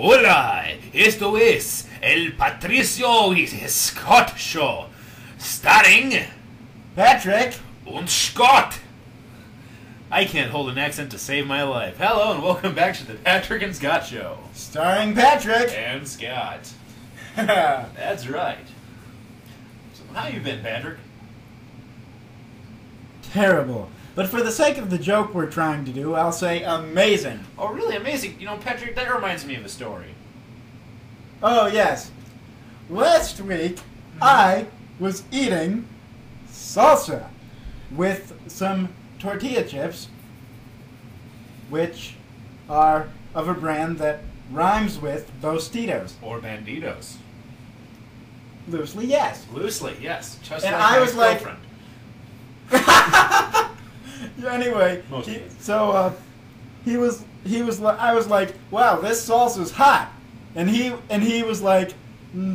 Hola, esto es El Patricio y Scott Show, starring Patrick! und Scott. I can't hold an accent to save my life. Hello and welcome back to the Patrick and Scott Show. Starring Patrick! And Scott. That's right. So how you been, Patrick? Terrible. But for the sake of the joke we're trying to do, I'll say amazing. Oh, really amazing. You know, Patrick, that reminds me of a story. Oh, yes. Last week, I was eating salsa with some tortilla chips, which are of a brand that rhymes with Tostitos. Or Banditos. Loosely, yes. Loosely, yes. Just And like I my was like- girlfriend. Anyway, Mostly. I was like, wow, this salsa's hot. And he was like,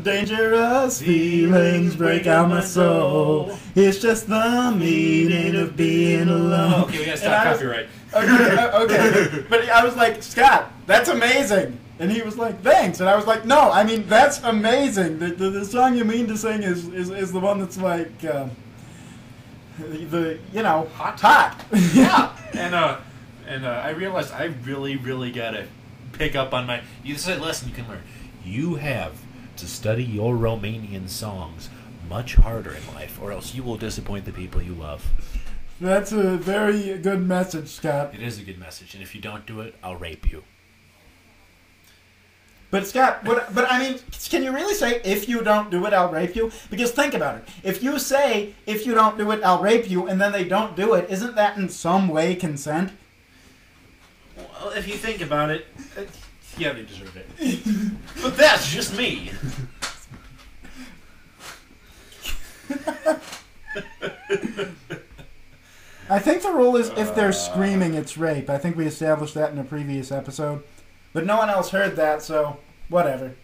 dangerous feelings break out my soul. It's just the meaning of being alone. Okay, we gotta And stop I was- copyright. Okay. But I was like, Scott, that's amazing. And he was like, thanks. And I was like, no, I mean, that's amazing. The song you mean to sing is the one that's like, hot. Yeah. And I realized I really gotta pick up on my. This is a lesson you can learn. You have to study your Romanian songs much harder in life, or else you will disappoint the people you love. That's a very good message, Scott. It is a good message, and if you don't do it, I'll rape you. But Scott, but I mean, can you really say, if you don't do it, I'll rape you? Because think about it. If you say, if you don't do it, I'll rape you, and then they don't do it, isn't that in some way consent? Well, if you think about it, yeah, they deserve it. But that's just me. I think the rule is if they're screaming, it's rape. I think we established that in a previous episode. But no one else heard that, so whatever.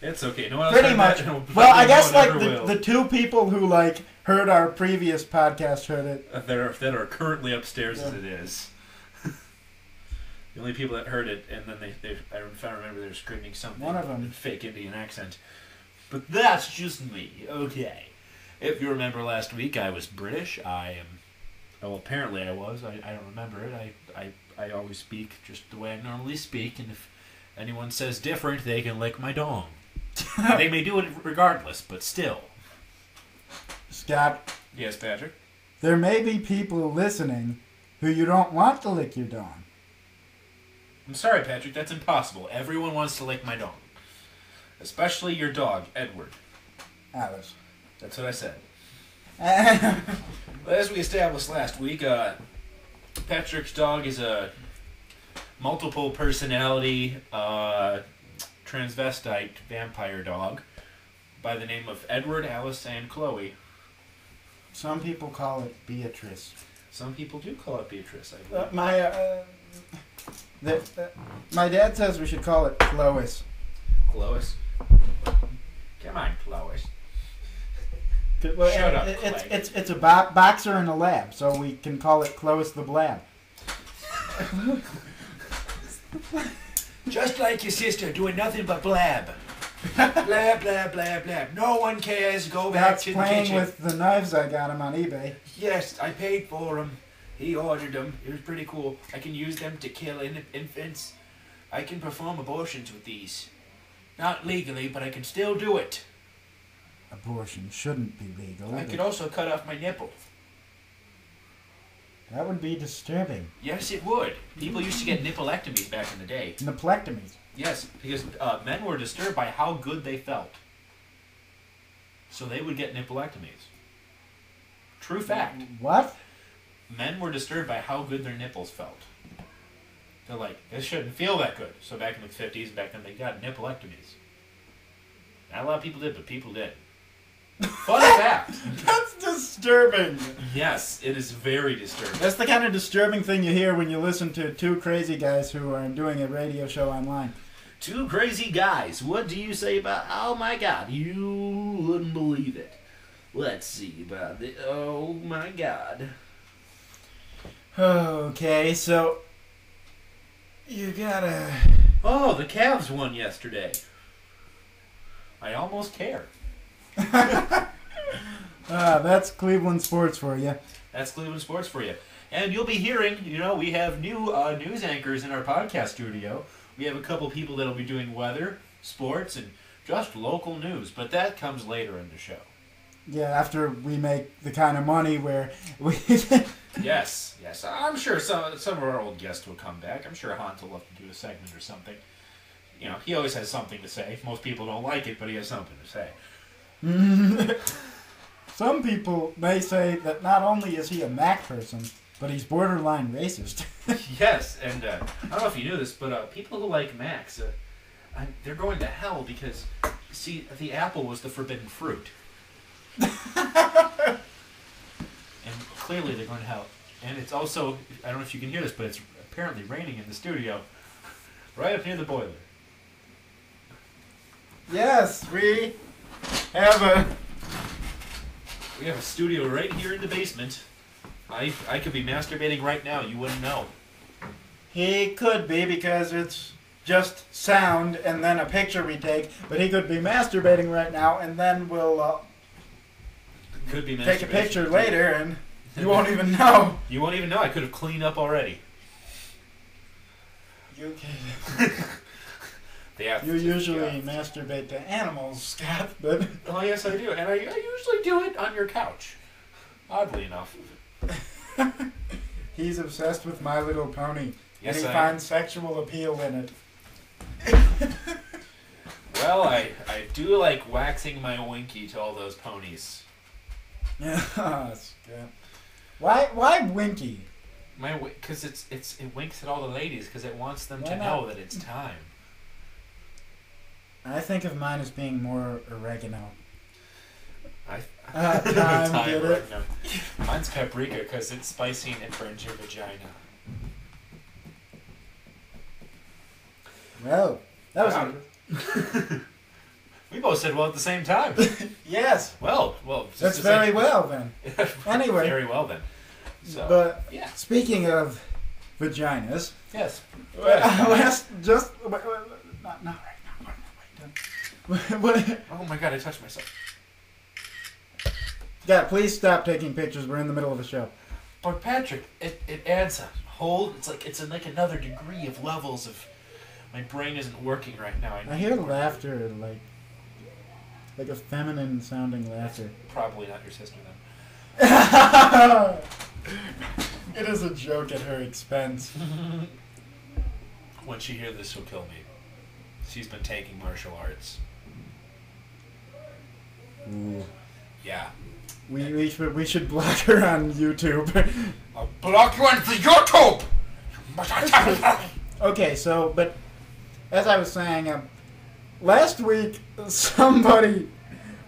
It's okay. No one else Pretty heard much. that, Well, I no guess one like ever will. the two people who like heard our previous podcast heard it. that are currently upstairs as Yeah. it is. The only people that heard it, and then if I remember, they were screaming something. One of them. In fake Indian accent. But that's just me. Okay. If you remember last week, I was British. I am. Well, apparently I was. I don't remember it. I always speak just the way I normally speak, and if anyone says different, they can lick my dong. They may do it regardless, but still. Scott, Yes, Patrick? there may be people listening who you don't want to lick your dong. I'm sorry, Patrick, that's impossible. Everyone wants to lick my dog. Especially your dog, Edward. Alice. That's what I said. That's Well, as we established last week, Patrick's dog is a multiple personality transvestite vampire dog by the name of Edward, Alice, and Chloe. Some people call it Beatrice. Some people do call it Beatrice, I believe. My dad says we should call it Lois. Lois. Come on, Lois. Well, Shut up, it's a boxer in a lab, so we can call it Clovis the Blab. Just like your sister, doing nothing but blab. Blab, blab, blab, blab. No one cares. Go back That's to the playing kitchen. with the knives I got him on eBay. Yes, I paid for them. He ordered them. It was pretty cool. I can use them to kill infants. I can perform abortions with these. Not legally, but I can still do it. Abortion shouldn't be legal. I could also cut off my nipple. That would be disturbing. Yes, it would. People used to get nipplectomies back in the day. Neplectomies. Yes, because men were disturbed by how good they felt. So they would get nipplectomies. True fact. What? Men were disturbed by how good their nipples felt. They're like, this shouldn't feel that good. So back in the 50s, back then, they got nipplectomies. Not a lot of people did, but people did. Fun fact. That's disturbing. Yes, it is very disturbing. That's the kind of disturbing thing you hear when you listen to two crazy guys who are doing a radio show online. Two crazy guys. What do you say about... Oh, my God. You wouldn't believe it. Let's see about the... Oh, my God. Okay, so you gotta Oh, the Cavs won yesterday. I almost care. That's Cleveland sports for you. That's Cleveland sports for you. And you'll be hearing, we have new news anchors in our podcast studio. We have a couple people that'll be doing weather, sports, and just local news. But that comes later in the show. Yeah, after we make the kind of money where we... Yes. I'm sure some of our old guests will come back. I'm sure Hans will love to do a segment or something. He always has something to say. Most people don't like it, but he has something to say. Some people may say that not only is he a Mac person, but he's borderline racist. Yes, and I don't know if you knew this, but people who like Macs, they're going to hell because, see, the apple was the forbidden fruit. And clearly they're going to hell. And it's also, I don't know if you can hear this, but it's apparently raining in the studio right up near the boiler. Yes, we have a studio right here in the basement. I could be masturbating right now. You wouldn't know. He could be because it's just sound and then a picture we take, but he could be masturbating right now and then we'll could be take a picture later and you won't even know. You won't even know. I could have cleaned up already. You can. You usually masturbate to animals, Scott, but... Oh, yes, I do. And I usually do it on your couch. Oddly enough. He's obsessed with My Little Pony. Yes, and he finds sexual appeal in it. Well, I do like waxing my winky to all those ponies. Yes. Why winky? Because it winks at all the ladies because it wants them to not? know that it's time. I think of mine as being more oregano. Time did it. oregano. Mine's paprika because it's spicy and it burns your vagina. Well, that was... We both said well at the same time. Yes. Well. That's very well then. Anyway. Very well then. So, but yeah. Speaking of vaginas. Yes. Not right now. Wait. Oh my god! I touched myself. Yeah, please stop taking pictures. We're in the middle of a show. But Patrick, it adds a whole. It's like another degree of levels of. My brain isn't working right now. I hear laughter, like a feminine sounding laughter. Probably not your sister then. It is a joke at her expense. When she hears this, she'll kill me. She's been taking martial arts. Ooh. Yeah. We should block her on YouTube. I'll block you on the YouTube! Okay, so, but as I was saying, last week somebody,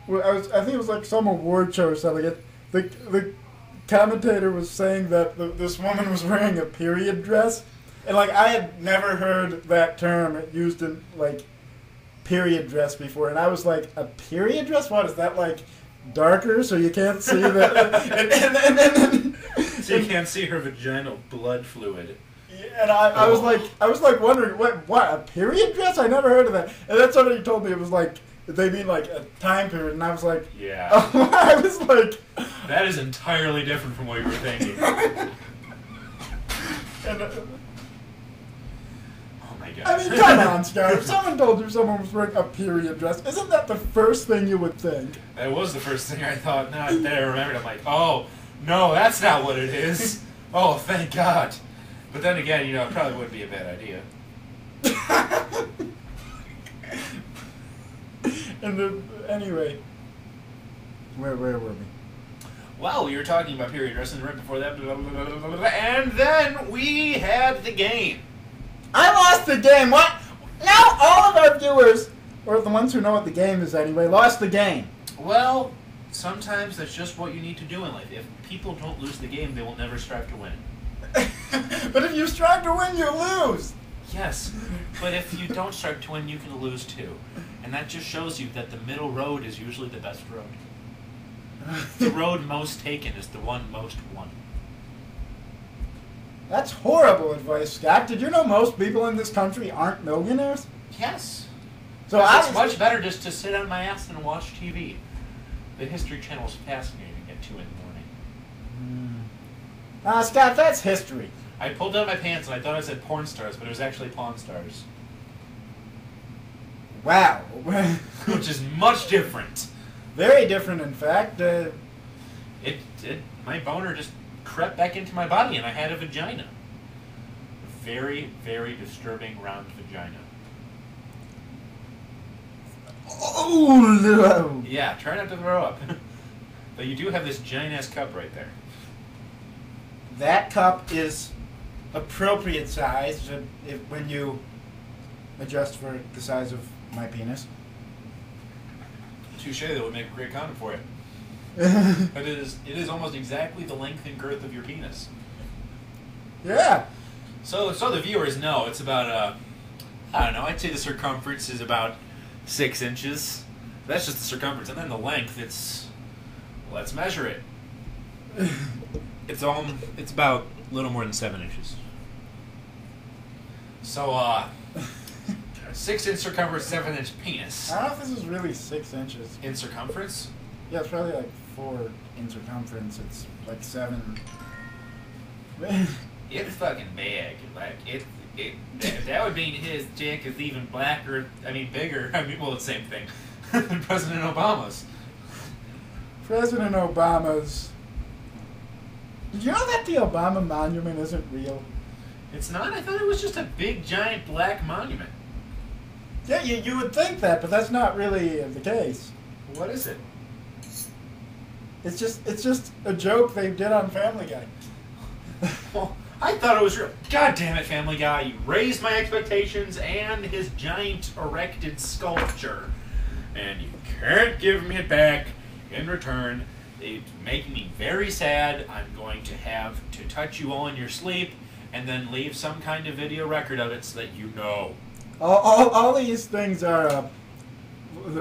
I think it was like some award show or something. The commentator was saying that this woman was wearing a period dress, and I had never heard that term used in period dress before, and I was like, a period dress? What is that darker so you can't see the so you can't see her vaginal blood fluid. And I was wondering what a period dress? I never heard of that. And then somebody told me it was they mean a time period, and I was like, yeah. I was like, that is entirely different from what you were thinking. And, oh my god. I mean, come on, Scott. If someone told you someone was wearing a period dress, isn't that the first thing you would think? That was the first thing I thought. Now that I remembered, I'm like, oh, no, that's not what it is. Oh, thank God. But then again, it probably wouldn't be a bad idea. Anyway, where were we? Well, we were talking about period dressing right before that, blah, blah, blah, blah, blah, blah, and then we had the game. I lost the game. What? Now all of our viewers, or the ones who know what the game is anyway, lost the game. Well, sometimes that's just what you need to do in life. If people don't lose the game, they will never strive to win. But if you strive to win, you lose. Yes, but if you don't strive to win, you can lose too. And that just shows you that the middle road is usually the best road. The road most taken is the one most won. That's horrible advice, Scott. Did you know most people in this country aren't millionaires? Yes. So It's much better just to sit on my ass and watch TV. The History Channel is fascinating at 2 in the morning. Scott, that's history. I pulled down my pants and I thought I said porn stars, but it was actually Pawn Stars. Wow. Which is much different. Very different, in fact. My boner just crept back into my body and I had a vagina. A very, very disturbing round vagina. Oh, no. Yeah, try not to throw up. But you do have this giant-ass cup right there. That cup is appropriate size when you adjust for the size of my penis. Touche, that would make a great condom for you. But it is almost exactly the length and girth of your penis. Yeah. So the viewers know it's about I don't know, I'd say the circumference is about 6 inches. That's just the circumference, and then the length, let's measure it. It's about a little more than 7 inches. So 6-inch circumference, 7-inch penis. I don't know if this is really 6 inches. In circumference? Yeah, it's probably like 4 in circumference. It's like 7. It's fucking big. Like that would mean his dick is even bigger. Well, it's the same thing than President Obama's. President Obama's. Did you know that the Obama monument isn't real? It's not? I thought it was just a big, giant black monument. Yeah, you would think that, but that's not really the case. What is it? It's just a joke they did on Family Guy. Well, I thought it was real. God damn it, Family Guy. You raised my expectations and his giant erected sculpture. And you can't give me it back in return. It's making me very sad. I'm going to have to touch you all in your sleep and then leave some kind of video record of it so that you know. All these things are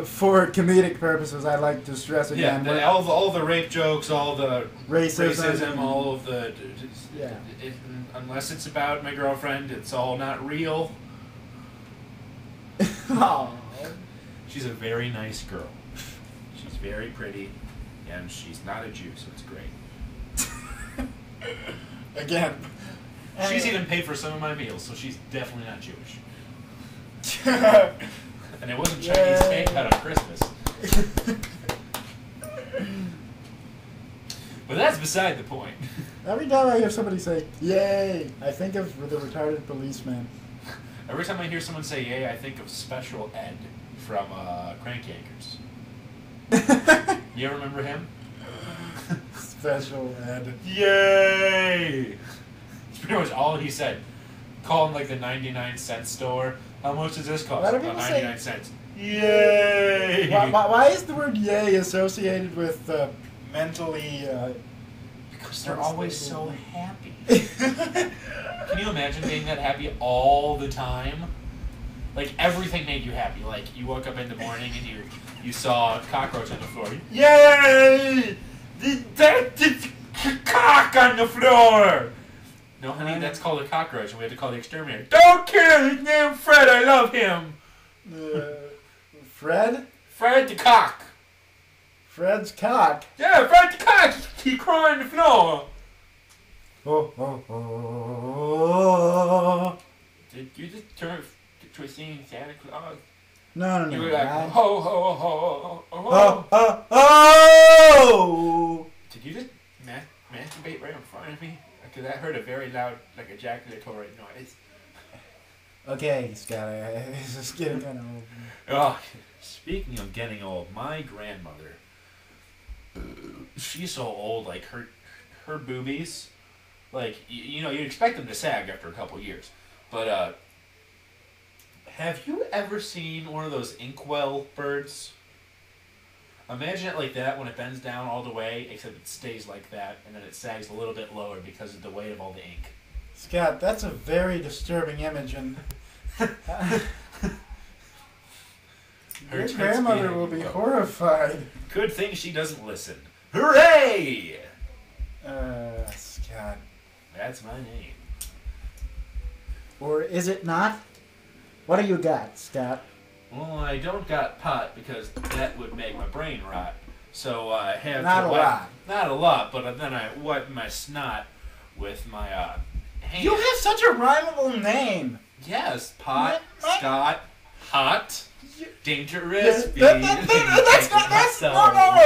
for comedic purposes. I'd like to stress again. Yeah, all the rape jokes, all the racism, all of the... Yeah. Unless it's about my girlfriend, it's all not real. Aww. She's a very nice girl. She's very pretty, and she's not a Jew, so it's great. Again. She's even paid for some of my meals, so she's definitely not Jewish. And it wasn't Chinese cake cut on Christmas. But that's beside the point. Every time I hear somebody say, yay, I think of the retarded policeman. Every time I hear someone say yay, I think of Special Ed from Crank Yankers. You ever remember him? Special Ed. Yay! It's pretty much all he said. Call him like the 99-cent store. How much does this cost? Why do About people 99 cents. Yay! Why is the word yay associated with mentally... Because they're always so happy. Can you imagine being that happy all the time? Like, everything made you happy. Like, you woke up in the morning and you saw a cockroach on the floor. Yay! There's cock on the floor! No, honey, that's called a cockroach, and we have to call the exterminator. Don't kill him! His name's Fred, I love him! Fred? Fred the cock. Fred's cock? Yeah, Fred the cock! He crawling on the floor! Did you just turn to a singing Santa Claus? No. You were like, ho, ho, ho, ho. Oh! Did you just masturbate right in front of me? Because I heard a very loud, like, ejaculatory noise. Okay, Scott, this is getting kind of old. Oh, speaking of getting old, my grandmother, she's so old, like, her boobies, like, you know, you'd expect them to sag after a couple years. But, have you ever seen one of those inkwell birds? Imagine it like that when it bends down all the way, except it stays like that, and then it sags a little bit lower because of the weight of all the ink. Scott, that's a very disturbing image, and your grandmother will be horrified. Good thing she doesn't listen. Hooray! Scott. That's my name. Or is it not? What do you got, Scott? Well, I don't got pot because that would make my brain rot. So I have Not to a wipe, lot. Not a lot, but then I wipe my snot with my hand. You have such a rhymable name. Yes, pot, Scott, hot, dangerous. That's no,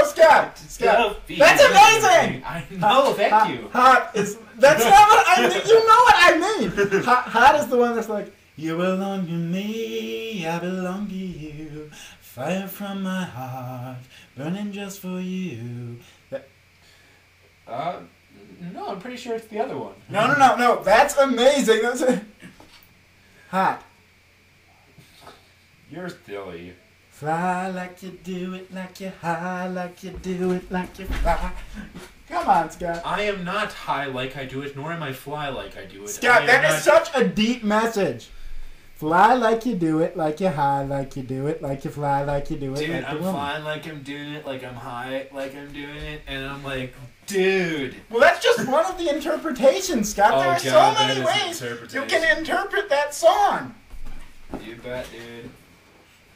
Scott. Scott. That's amazing. I know, thank you. Hot is that's not what I mean. You know what I mean. Hot is the one that's like, you belong to me, I belong to you. Fire from my heart, burning just for you. No, I'm pretty sure it's the other one. No. That's amazing. That's hot. You're silly. Fly like you do it, like you high, like you do it, like you fly. Come on, Scott. I am not high like I do it, nor am I fly like I do it. Scott, that is such a deep message. Fly like you do it, like you high, like you do it, like you fly, like you do it. Dude, like I'm flying like I'm doing it, like I'm high, like I'm doing it, and I'm like, dude. Well, that's just one of the interpretations, Scott. There are so many ways you can interpret that song. You bet, dude.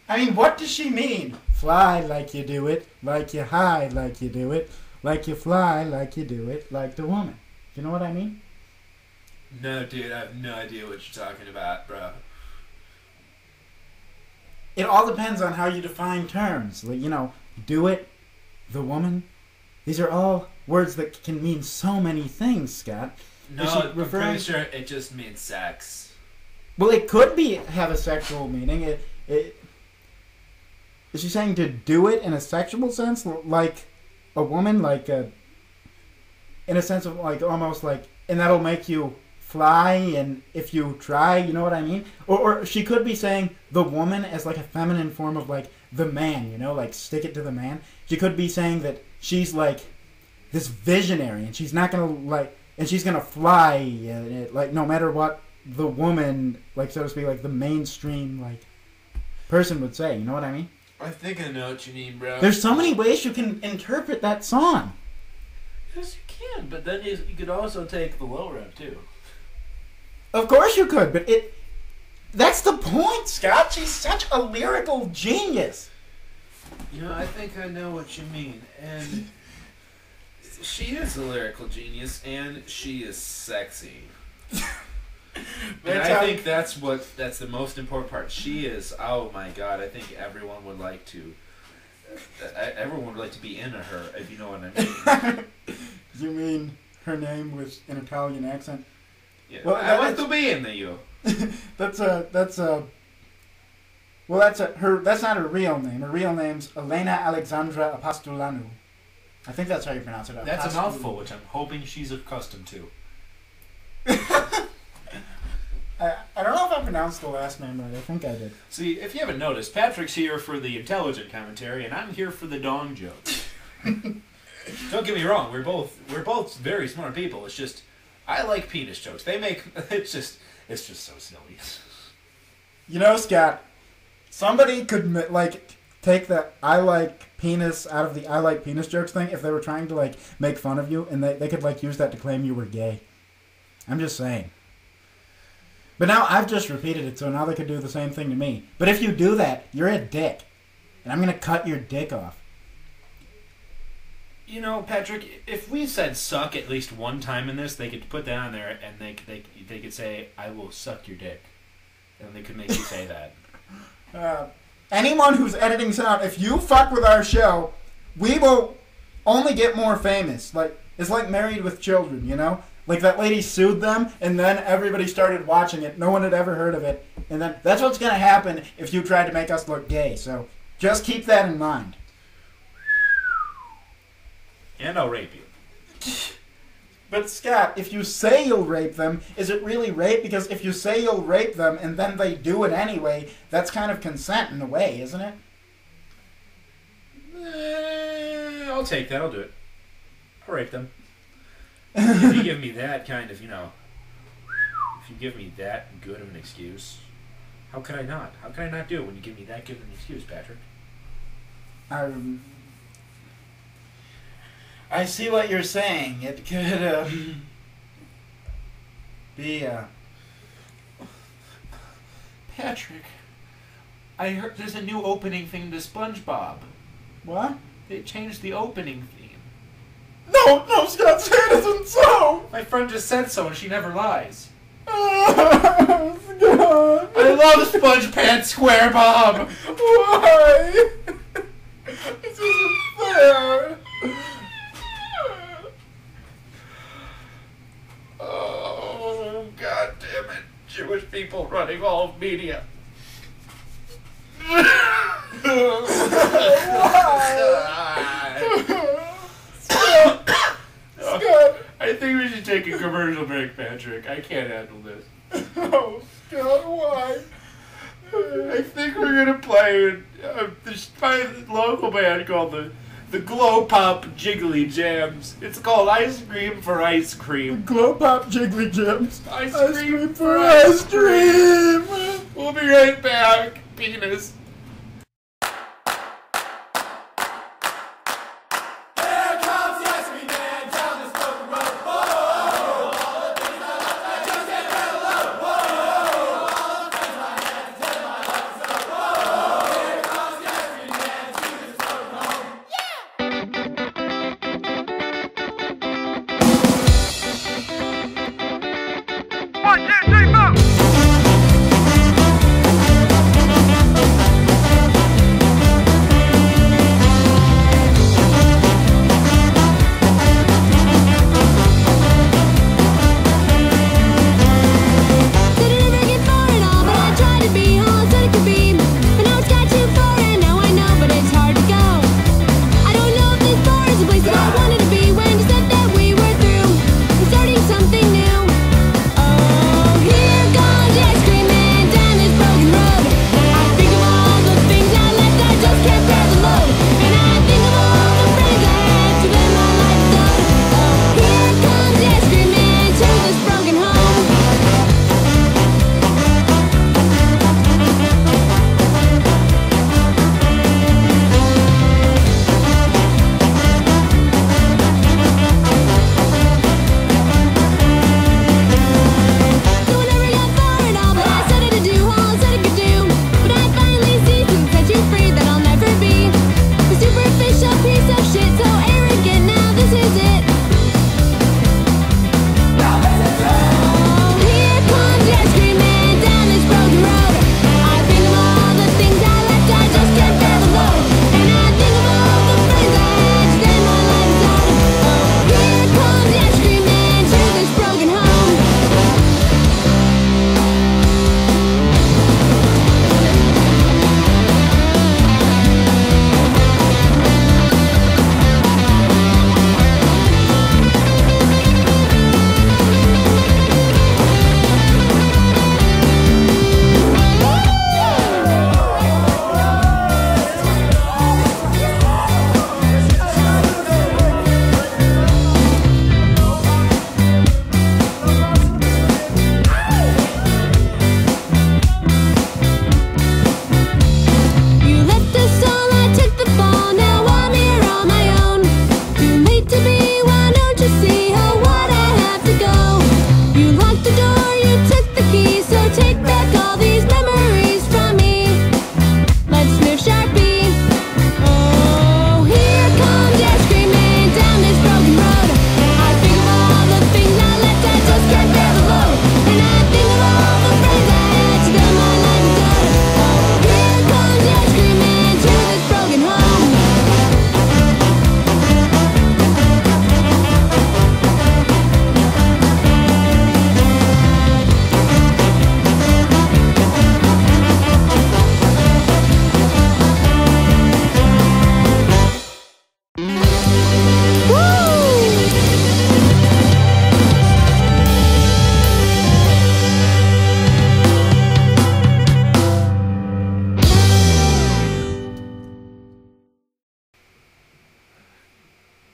I mean, what does she mean? Fly like you do it, like you high, like you do it, like you fly, like you do it, like the woman. You know what I mean? No, dude, I have no idea what you're talking about, bro. It all depends on how you define terms. Like, do it, the woman. These are all words that can mean so many things, Scott. No, I'm pretty sure it just means sex. Well, it could have a sexual meaning. Is she saying to do it in a sexual sense, like a woman, in a sense of like almost like, and that'll make you fly, and if you try, you know what I mean? Or she could be saying the woman as like a feminine form of like the man, like stick it to the man. She could be saying that she's like this visionary, and she's not gonna and she's gonna fly, like no matter what the woman, like so to speak, like the mainstream like person would say. You know what I mean? I think I know what you mean, bro. There's so many ways you can interpret that song. Yes, you can, but then you could also take the low rep too. Of course you could, but that's the point, Scott. She's such a lyrical genius. I think I know what you mean. And she is a lyrical genius, and she is sexy. And I think that's the most important part. She is, oh my god, I think everyone would like to be into her, if you know what I mean. You mean her name was an Italian accent? Yeah. Well, I want to be in the you. That's not her real name. Her real name's Elena Alexandra Apostolanu. I think that's how you pronounce it. That's a mouthful, which I'm hoping she's accustomed to. I don't know if I pronounced the last name right. I think I did. See, if you haven't noticed, Patrick's here for the intelligent commentary, and I'm here for the dong jokes. Don't get me wrong, we're both very smart people. It's just I like penis jokes. It's just so silly. Scott, somebody could take the I like penis out of the I like penis jokes thing if they were trying to make fun of you, and they could use that to claim you were gay. I'm just saying. But now I've just repeated it, so now they could do the same thing to me. But if you do that, you're a dick. And I'm going to cut your dick off. Patrick, if we said suck at least one time in this, they could put that on there, and they could say, I will suck your dick. And they could make you say that. Anyone who's editing sound, if you fuck with our show, we will only get more famous. It's like Married with Children, Like that lady sued them, and then everybody started watching it. No one had ever heard of it. And then that's what's going to happen if you tried to make us look gay. So just keep that in mind. And I'll rape you. But Scott, if you say you'll rape them, is it really rape? Because if you say you'll rape them and then they do it anyway, that's kind of consent in a way, isn't it? I'll take that. I'll do it. I'll rape them. If you give me that kind of, if you give me that good of an excuse, how could I not? How can I not do it when you give me that good of an excuse, Patrick? I see what you're saying. It could be Patrick, I heard there's a new opening theme to SpongeBob. What? They changed the opening theme. No, Scott, say it isn't so! My friend just said so, and she never lies. Scott! I love SpongePants SquareBob! Why? This isn't fair! Oh, God damn it. Jewish people running all of media. Scott! I think we should take a commercial break, Patrick. I can't handle this. Oh, Scott, why? I think we're gonna play this by a local band called the Glow Pop Jiggly Jams. It's called Ice Cream for Ice Cream. Glow Pop Jiggly Gems. Ice Cream for ice cream! We'll be right back. Penis.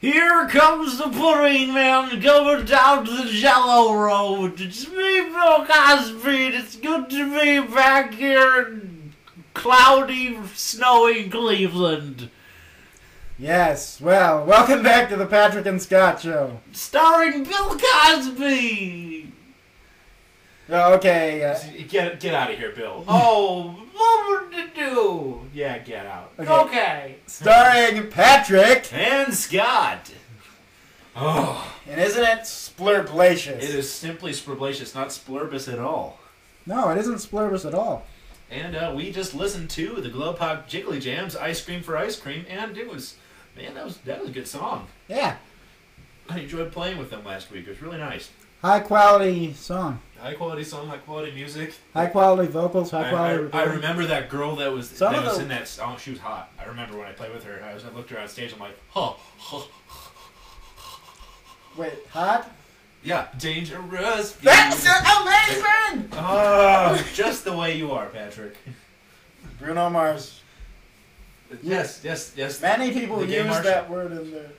Here comes the pudding man going down the Jello Road. It's me, Bill Cosby, and it's good to be back here in cloudy, snowy Cleveland. Yes, well, welcome back to the Patrick and Scott Show. Starring Bill Cosby. Okay. Get out of here, Bill. Oh, what would you do? Yeah, get out. Okay. Starring Patrick. And Scott. Oh. And isn't it splurblatious? It is simply splurblatious, not splurbus at all. No, it isn't splurblous at all. And we just listened to the Glow Pop Jiggly Jams, Ice Cream for Ice Cream, and it was, man, that was a good song. Yeah. I enjoyed playing with them last week. It was really nice. High quality song. High quality song, high quality music. High quality vocals, high quality I remember that girl that was Some in that song. She was hot. I remember when I played with her. I looked her on stage. I'm like, huh. Wait, hot? Yeah, dangerous. That's amazing! Oh, just the way you are, Patrick. Bruno Mars. Yes. Many people The gay use Martian. that word in there.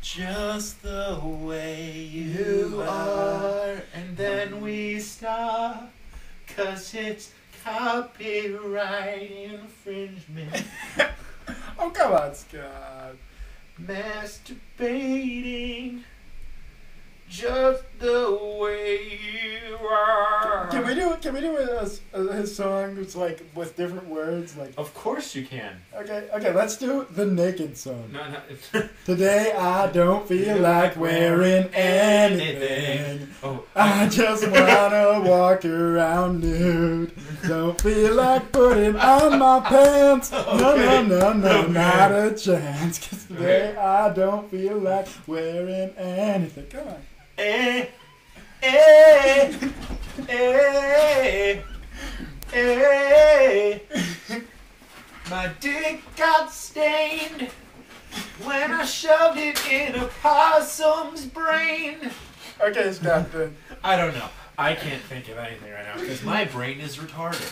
Just the way you are. And then we stop, 'cause it's copyright infringement. Oh, come on, Scott. Masturbating just the way you are. Can we do his song? It's like with different words, like. Of course you can. Okay. Let's do the naked song. No. Today I don't feel like wearing anything. Oh, I just wanna walk around nude. Don't feel like putting on my pants. No, Okay. not a chance. 'Cause today I don't feel like wearing anything. Come on. eh. My dick got stained when I shoved it in a possum's brain. Okay, Scott. Then. I don't know. I can't think of anything right now because my brain is retarded.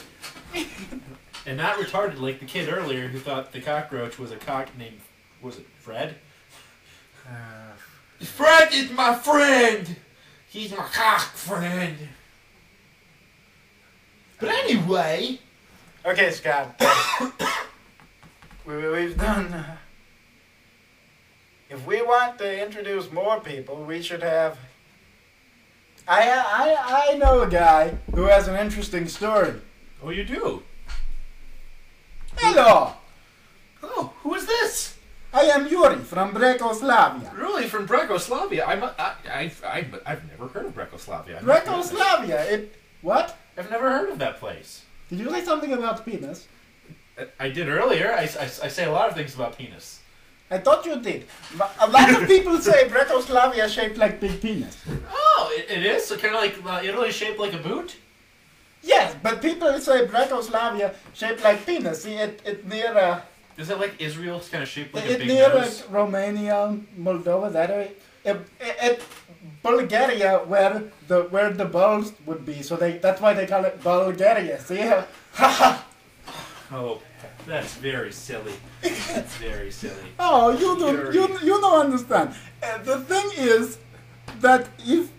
And not retarded like the kid earlier who thought the cockroach was a cock named, was it Fred? Fred is my friend! He's my cock friend. But anyway... Okay, Scott. We've done. If we want to introduce more people, we should have. I know a guy who has an interesting story. Oh, you do? Hello, Oh, who is this? I am Yuri from Brekoslavia. Really, from Brekoslavia? I've never heard of Brekoslavia. Brekoslavia. What? I've never heard of that place. Did you say something about penis? I did earlier. I say a lot of things about penis. I thought you did. But a lot of people say Brekoslavia shaped like big penis. Oh, it is? So kind of like Italy shaped like a boot? Yes, but people say Brekoslavia shaped like penis. See, it near. Is it like Israel kind of shaped like a It big near nose? Romania, Moldova, that way. It Bulgaria, where the balls would be, so that's why they call it Bulgaria. See, Oh, that's very silly. That's very silly. Oh, you don't understand. The thing is that if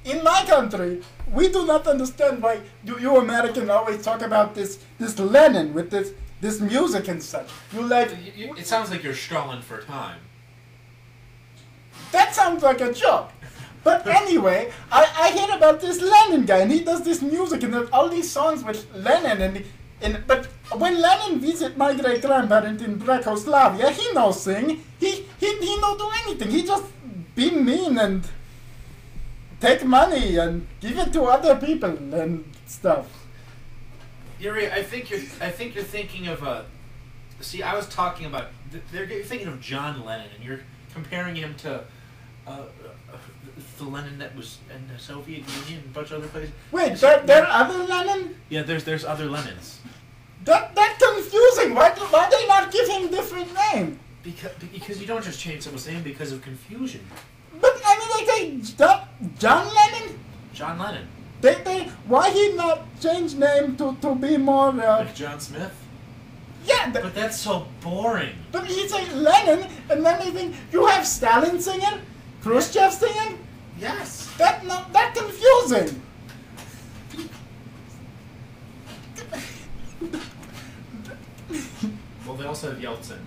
in my country we do not understand why you American always talk about this Lenin with this music and such. It sounds like you're stalling for time. That sounds like a joke. But anyway, I hear about this Lenin guy, and he does this music and all these songs with Lenin, but when Lenin visit my great grandparent in Brekoslavia, he no sing, he no do anything. He just be mean and take money and give it to other people and stuff. Yuri, I think you're thinking of See, I was talking about. You're thinking of John Lennon, and you're comparing him to the Lenin that was in the Soviet Union and a bunch of other places. Wait, there are other Lenin? Yeah, there's other Lenins. That's confusing. Why they not give him different name? Because you don't just change someone's name because of confusion. But I mean, they say John Lennon. John Lennon. Why he not change name to be more? Like John Smith. Yeah, but that's so boring. But he say Lennon, and then they think you have Stalin singing, Khrushchev singing. Yes. That's confusing. Well, they also have Yeltsin.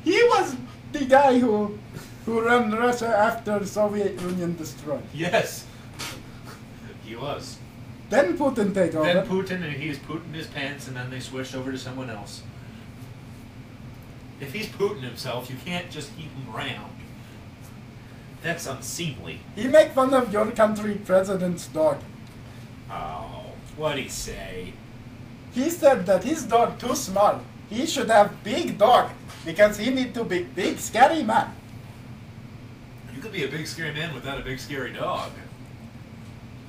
He was the guy who who ran Russia after the Soviet Union destroyed. Yes. He was. Then Putin take over. Then Putin, and he's Putin his pants, and then they switched over to someone else. If he's Putin himself, you can't just keep him around. That's unseemly. He make fun of your country president's dog. Oh, what'd he say? He said that his dog too small. He should have big dog because he need to be big scary man. You could be a big scary man without a big scary dog.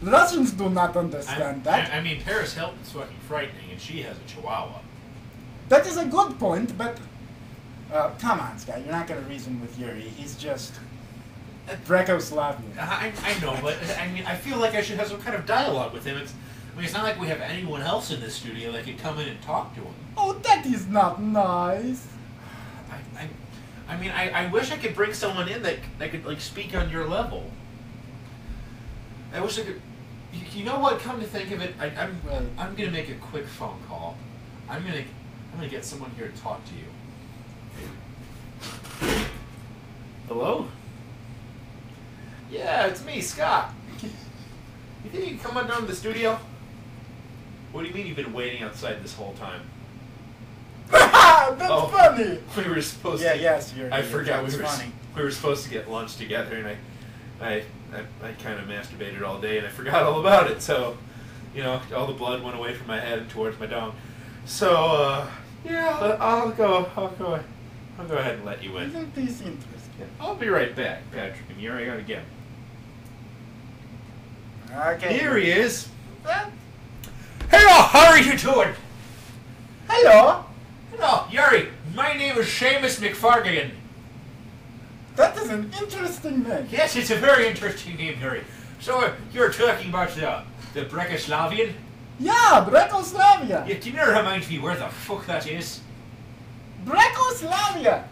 Russians do not understand that. I mean, Paris Hilton's fucking frightening, and she has a chihuahua. That is a good point, but come on, Scott, you're not gonna reason with Yuri. He's just Greco-Slavian. I know, but I mean, I feel like I should have some kind of dialogue with him. It's not like we have anyone else in this studio that could come in and talk to him. Oh, that is not nice. I wish I could bring someone in that could like speak on your level. I wish I could. You know what? Come to think of it, I'm gonna make a quick phone call. I'm gonna get someone here to talk to you. Hello? Yeah, it's me, Scott. You think you can come on down to the studio? What do you mean you've been waiting outside this whole time? That's funny. We were supposed Yeah, to. yes, you're. I forgot that's we were. funny. We were supposed to get lunch together, and I kind of masturbated all day, and I forgot all about it. So, you know, all the blood went away from my head and towards my dong. So, yeah, I'll go ahead and let you in. Isn't this interesting? Yeah, I'll be right back, Patrick. And here I gotta get him. Okay. Here he is. Hello, how are you doing? Hello. Hello, Yuri. My name is Seamus McFargagan. That is an interesting name. Yes, it's a very interesting name, Yuri. So, you're talking about the Brekoslavian? Yeah, Brekoslavia. Yeah, do you know remind me where the fuck that is? Brekoslavia.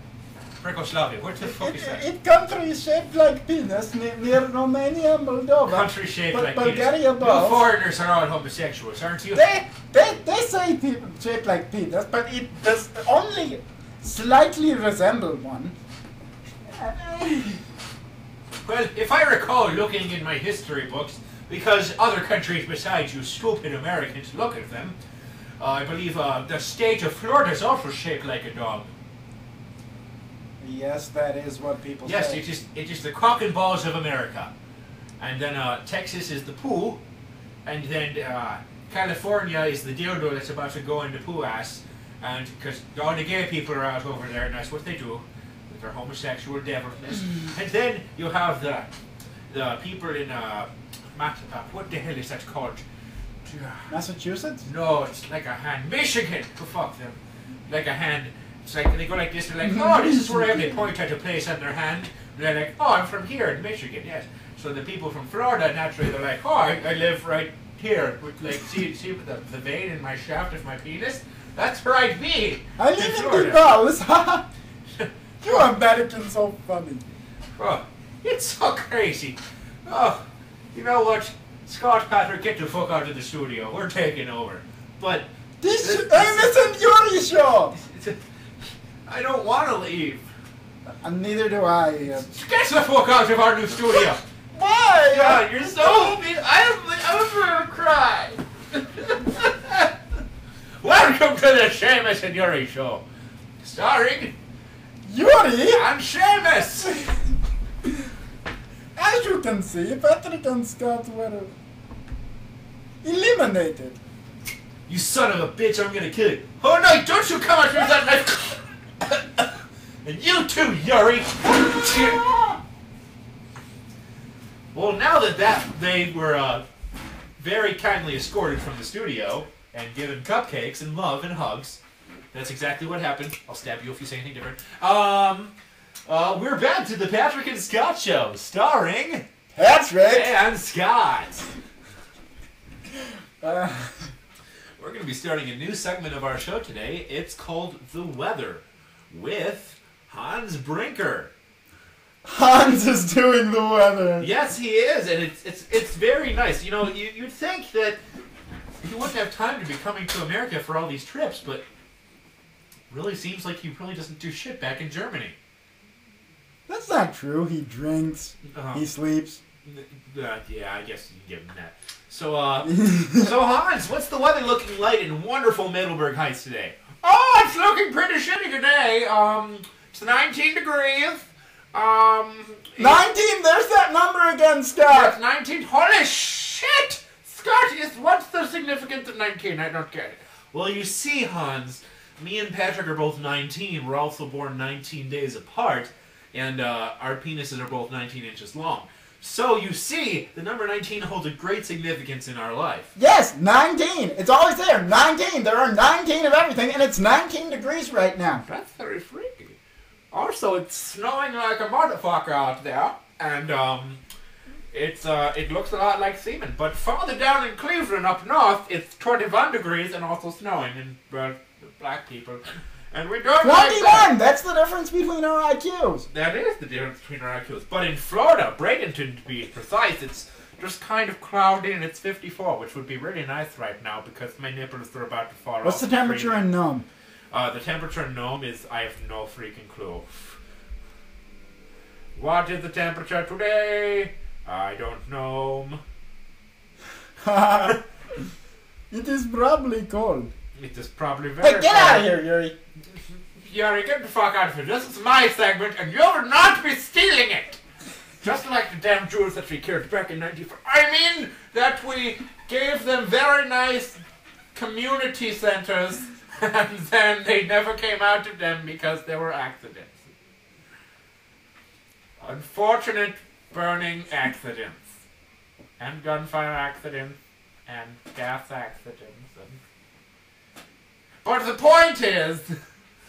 Brekoslavia, what the fuck is that? It country shaped like penis near Romania and Moldova. Country shaped like Bulgaria penis. You above. foreigners are all homosexuals, aren't you? They say people shaped like penis, but it does only slightly resemble one. Well, if I recall looking in my history books, because other countries besides you stupid Americans look at them, I believe the state of Florida is also shaped like a dog. Yes, that is what people Yes, say. it's just the cock and balls of America. And then Texas is the poo. And then California is the dildo that's about to go into poo ass. And because all the gay people are out over there, and that's what they do. With their homosexual devilness. And then you have the people in, what the hell is that called? Massachusetts? No, it's like a hand. Michigan! Oh, fuck them. Like a hand. It's like they go like this, they're like, oh, this is where I am. They point at a place on their hand. And they're like, oh, I'm from here in Michigan, yes. So the people from Florida, naturally, they're like, oh, I live right here. With, like, see the vein in my shaft of my penis? That's where I'd be. I live in the house. You Americans so funny. Oh, it's so crazy. Oh, you know what? Scott, Patrick, get the fuck out of the studio. We're taking over. But This isn't your show. I don't want to leave. And neither do I. Get the fuck out of our new studio. Why? God, you're so mean. I'm gonna cry. Welcome to the Seamus and Yuri show, starring Yuri? and Seamus. As you can see, Patrick and Scott were eliminated. You son of a bitch! I'm gonna kill you. Oh no! Don't you come at me with that knife! And you too, Yuri. Well, now that they were very kindly escorted from the studio and given cupcakes and love and hugs, that's exactly what happened. I'll stab you if you say anything different. We're back to the Patrick and Scott show, starring Patrick and Scott. Uh, We're going to be starting a new segment of our show today. It's called The Weather with Hans Brinker. Hans is doing the weather. Yes, he is, and it's very nice. You know, you'd think that he wouldn't have time to be coming to America for all these trips, but really seems like he really doesn't do shit back in Germany. That's That's not true. He drinks. He sleeps. Yeah, I guess you can give him that. So, so Hans, what's the weather looking like in wonderful Middleburg Heights today? Oh, it's looking pretty shitty today. It's 19 degrees. 19! There's that number again, Scott! It's 19. Holy shit! Scott, what's the significance of 19? I don't get it. Well, you see, Hans, me and Patrick are both 19. We're also born 19 days apart. And our penises are both 19 inches long. So, you see, the number 19 holds a great significance in our life. Yes, 19! It's always there. 19! There are 19 of everything, and it's 19 degrees right now. That's very freaky. Also, it's snowing like a motherfucker out there. And, it looks a lot like semen. But farther down in Cleveland, up north, it's 21 degrees and also snowing. And, black people... And we don't 21! like that. That's the difference between our IQs. That is the difference between our IQs. But in Florida, Bradenton to be precise, it's just kind of cloudy and it's 54, which would be really nice right now because my nipples are about to fall off. What's the temperature in Nome? The temperature in Nome is, I have no freaking clue. What is the temperature today? I don't know. It is probably cold. It is probably very Hey, get out of here, Yuri! Yuri, get the fuck out of here. This is my segment, and you will not be stealing it! Just like the damn Jews that we killed back in 94. I mean, that we gave them very nice community centers, and then they never came out of them because there were accidents. Unfortunate burning accidents. And gunfire accidents. And gas accidents. But the point is...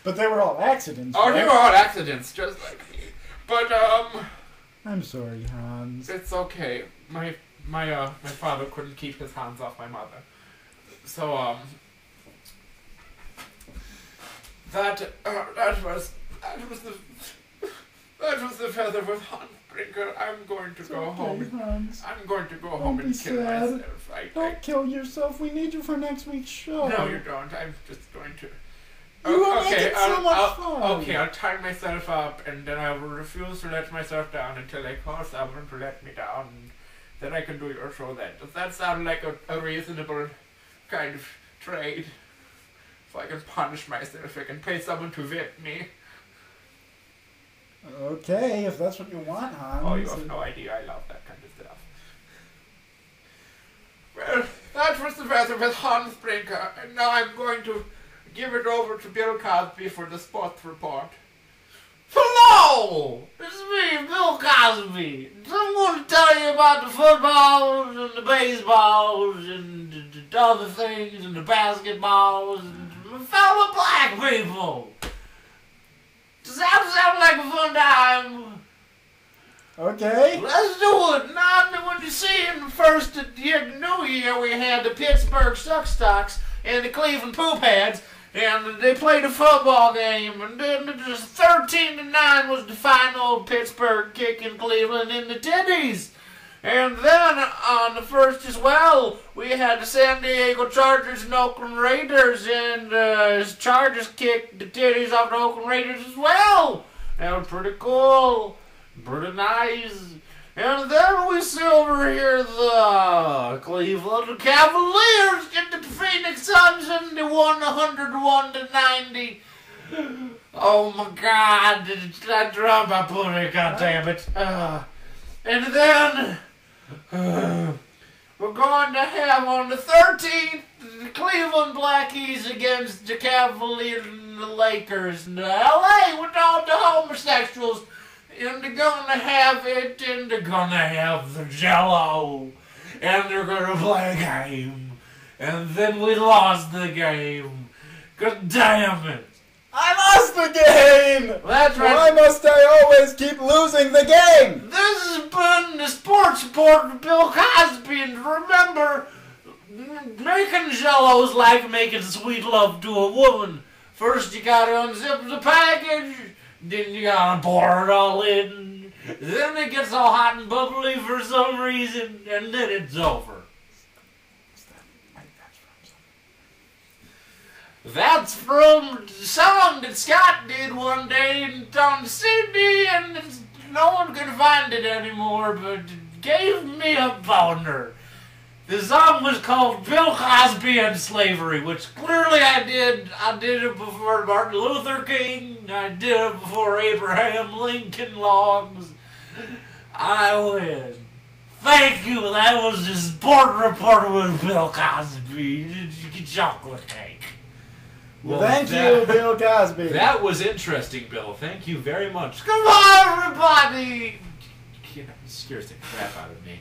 But they were all accidents, Oh, right? they were all accidents, just like me. But, I'm sorry, Hans. it's okay. My father couldn't keep his hands off my mother. So, that was the feather with Hans Brinker. I'm going to go home. Hans. I'm going to go Don't home be and kill sad. myself. Don't kill yourself. We need you for next week's show. No, you don't. I'm just going to... You will make it so much fun. Okay, I'll tie myself up, and then I will refuse to let myself down until I call someone to let me down, and then I can do your show then. Does that sound like a reasonable kind of trade? If I can punish myself, I can pay someone to whip me. Okay, if that's what you want, Hans. Oh, you have no idea. I love that kind of stuff. Well, that was the weather with Hans Brinker, and now I'm going to give it over to Bill Cosby for the sports report. Hello! It's me, Bill Cosby. I'm going to tell you about the footballs and the baseballs and the other things and the basketballs and my fellow black people. Does that sound like a fun time? Okay. Let's do it. Now, when you see in the first New Year, we had the Pittsburgh Suckstocks and the Cleveland Poopheads, and they played a football game, and then just 13-9 was the final. Pittsburgh kicking Cleveland in the titties. And then on the first as well, we had the San Diego Chargers and Oakland Raiders, and Chargers kicked the titties off the Oakland Raiders as well. That was pretty cool, pretty nice. And then we see over here the Cleveland Cavaliers get the Phoenix Suns, and they won 101-90. Oh my God! I dropped my pudding, goddammit. And then we're going to have on the 13th the Cleveland Blackies against the Cavaliers and the Lakers in LA with all the homosexuals. And they're gonna have it, and they're gonna have the Jello, and they're gonna play a game. And then we lost the game. God damn it. I lost the game! That's right. Why must I always keep losing the game? This has been the sports report with Bill Cosby, and remember, making Jello's like making sweet love to a woman. First you gotta unzip the package, then you gotta pour it all in, then it gets all hot and bubbly for some reason, and then it's over. That's from a song that Scott did one day on the CD, and no one could find it anymore, but it gave me a boner. The song was called Bill Cosby and Slavery, which clearly I did. I did it before Martin Luther King. I did it before Abraham Lincoln logs. I win. Thank you. That was the sport report with Bill Cosby. Chocolate cake. Well, thank you, Bill Cosby. That was interesting, Bill. Thank you very much. Come on, everybody! Yeah, it scares the crap out of me.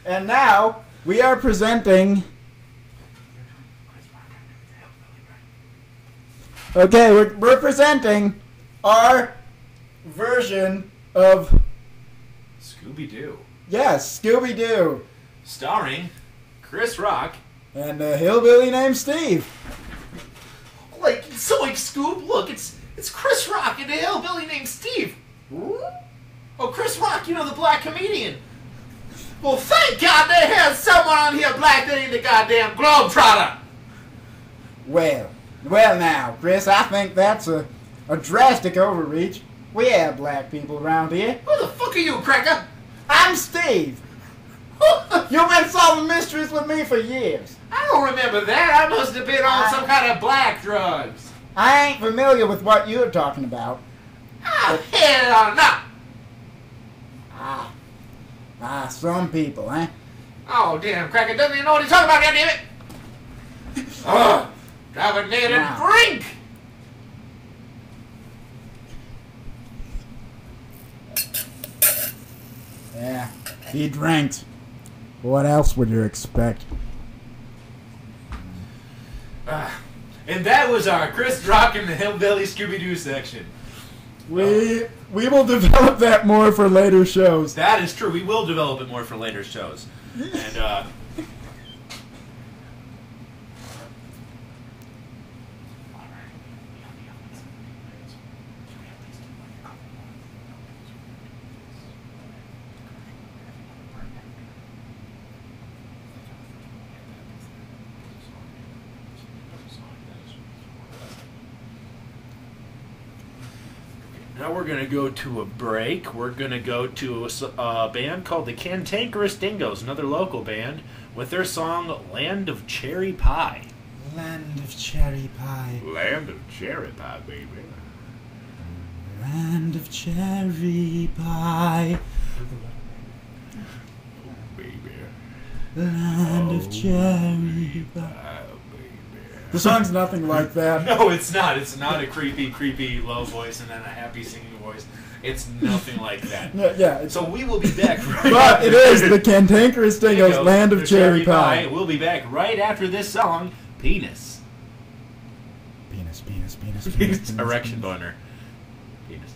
And now, we are presenting... Okay, we're presenting our version of... Scooby-Doo. Yes, Scooby-Doo. Starring Chris Rock. And a hillbilly named Steve. Like Scoop, look, it's Chris Rock and a hillbilly named Steve. Oh, Chris Rock, you know, the black comedian. Well, thank God they have someone on here black that ain't the goddamn Globetrotter. Well now, Chris, I think that's a drastic overreach. We have black people around here. Who the fuck are you, Cracker? I'm Steve. You've been solving mysteries with me for years. I don't remember that. I must have been on some kind of black drugs. I ain't familiar with what you're talking about. Hell no. Some people, eh? Oh, damn, Cracker doesn't even know what he's talking about, goddammit. Carbonated drink. Yeah, he drank. What else would you expect? And that was our Chris Rock and the Hillbilly Scooby-Doo section. We will develop that more for later shows. That is true. We will develop it more for later shows. And, now we're going to go to a break. We're going to go to a band called the Cantankerous Dingoes, another local band, with their song Land of Cherry Pie. Land of cherry pie. Land of Cherry Pie, baby. Land of cherry pie. Oh, baby. Land of cherry pie. The song's nothing like that. No, it's not. It's not a creepy, low voice and then a happy singing voice. It's nothing like that. Yeah. So we will be back. But it is the Cantankerous Dingoes, Land of Cherry Pie. We'll be back right after this song, Penis. Penis. Erection boner. Penis.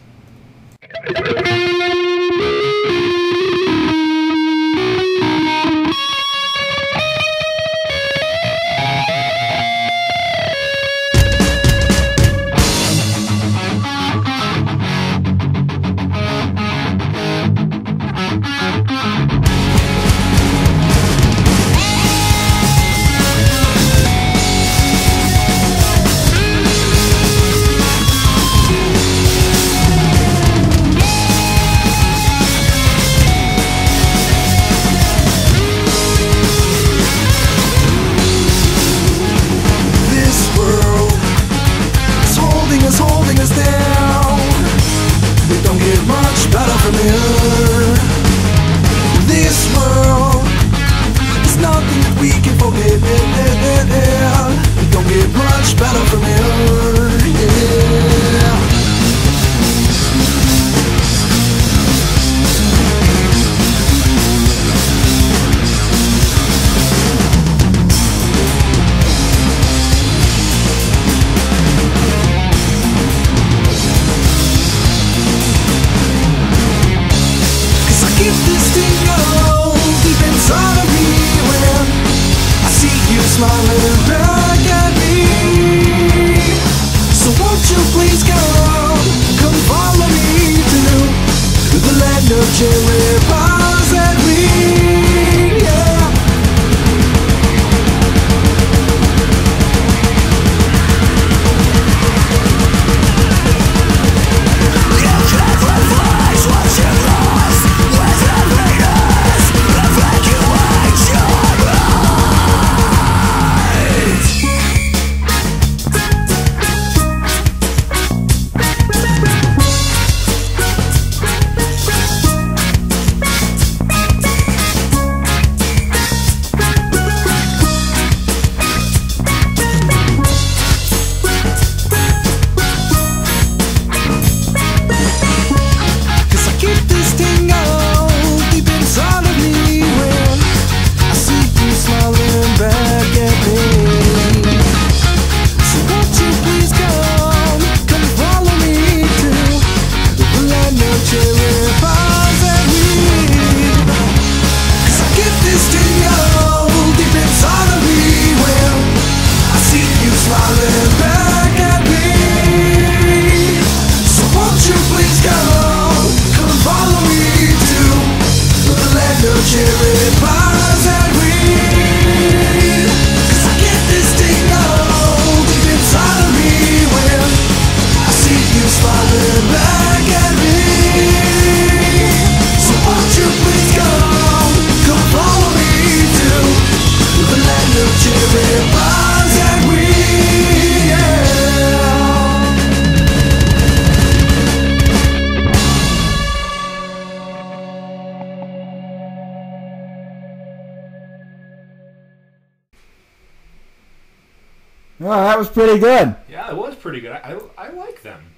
Well, that was pretty good. Yeah, it was pretty good. I like them.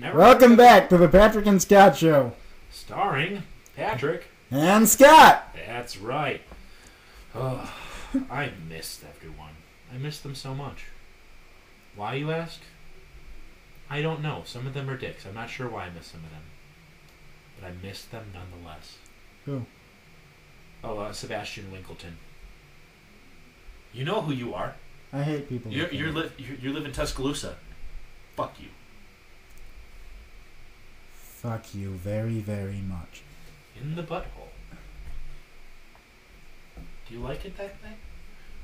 Welcome back to the Patrick and Scott Show. Starring Patrick. And Scott. That's right. Oh, I missed everyone. I missed them so much. Why, you ask? I don't know. Some of them are dicks. I'm not sure why I miss some of them. But I missed them nonetheless. Who? Oh, Sebastian Winkleton. You know who you are. I hate people. You live in Tuscaloosa. Fuck you. Fuck you very, very much. In the butthole. Do you like it that way?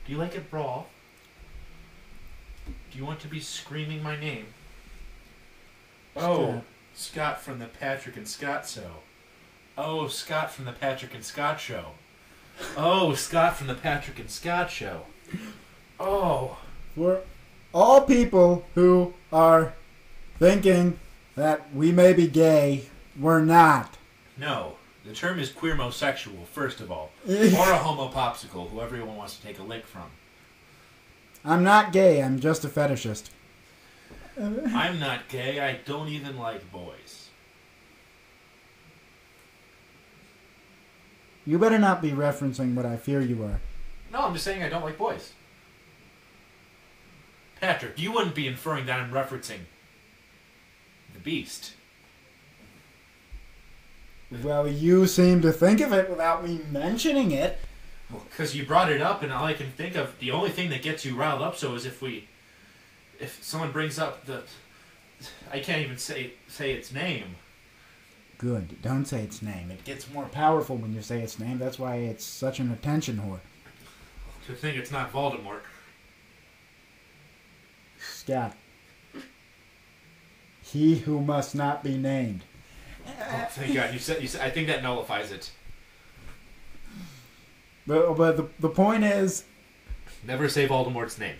Do you like it raw? Do you want to be screaming my name? Oh, Scott from the Patrick and Scott Show. Oh, Scott from the Patrick and Scott Show. Oh, Scott from the Patrick and Scott Show. Oh. For all people who are thinking that we may be gay, we're not. No. The term is queermosexual, first of all. Or a homopopsicle, who everyone wants to take a lick from. I'm not gay, I'm just a fetishist. I'm not gay, I don't even like boys. You better not be referencing what I fear you are. No, I'm just saying I don't like boys. Patrick, you wouldn't be inferring that I'm referencing the Beast. Well, you seem to think of it without me mentioning it. Well, because you brought it up, and all I can think of, the only thing that gets you riled up so is if someone brings up I can't even say its name. Good, don't say its name. It gets more powerful when you say its name. That's why it's such an attention whore. To think it's not Voldemort. Scott. He who must not be named. Oh, thank God. You said, I think that nullifies it. But the point is... Never say Voldemort's name.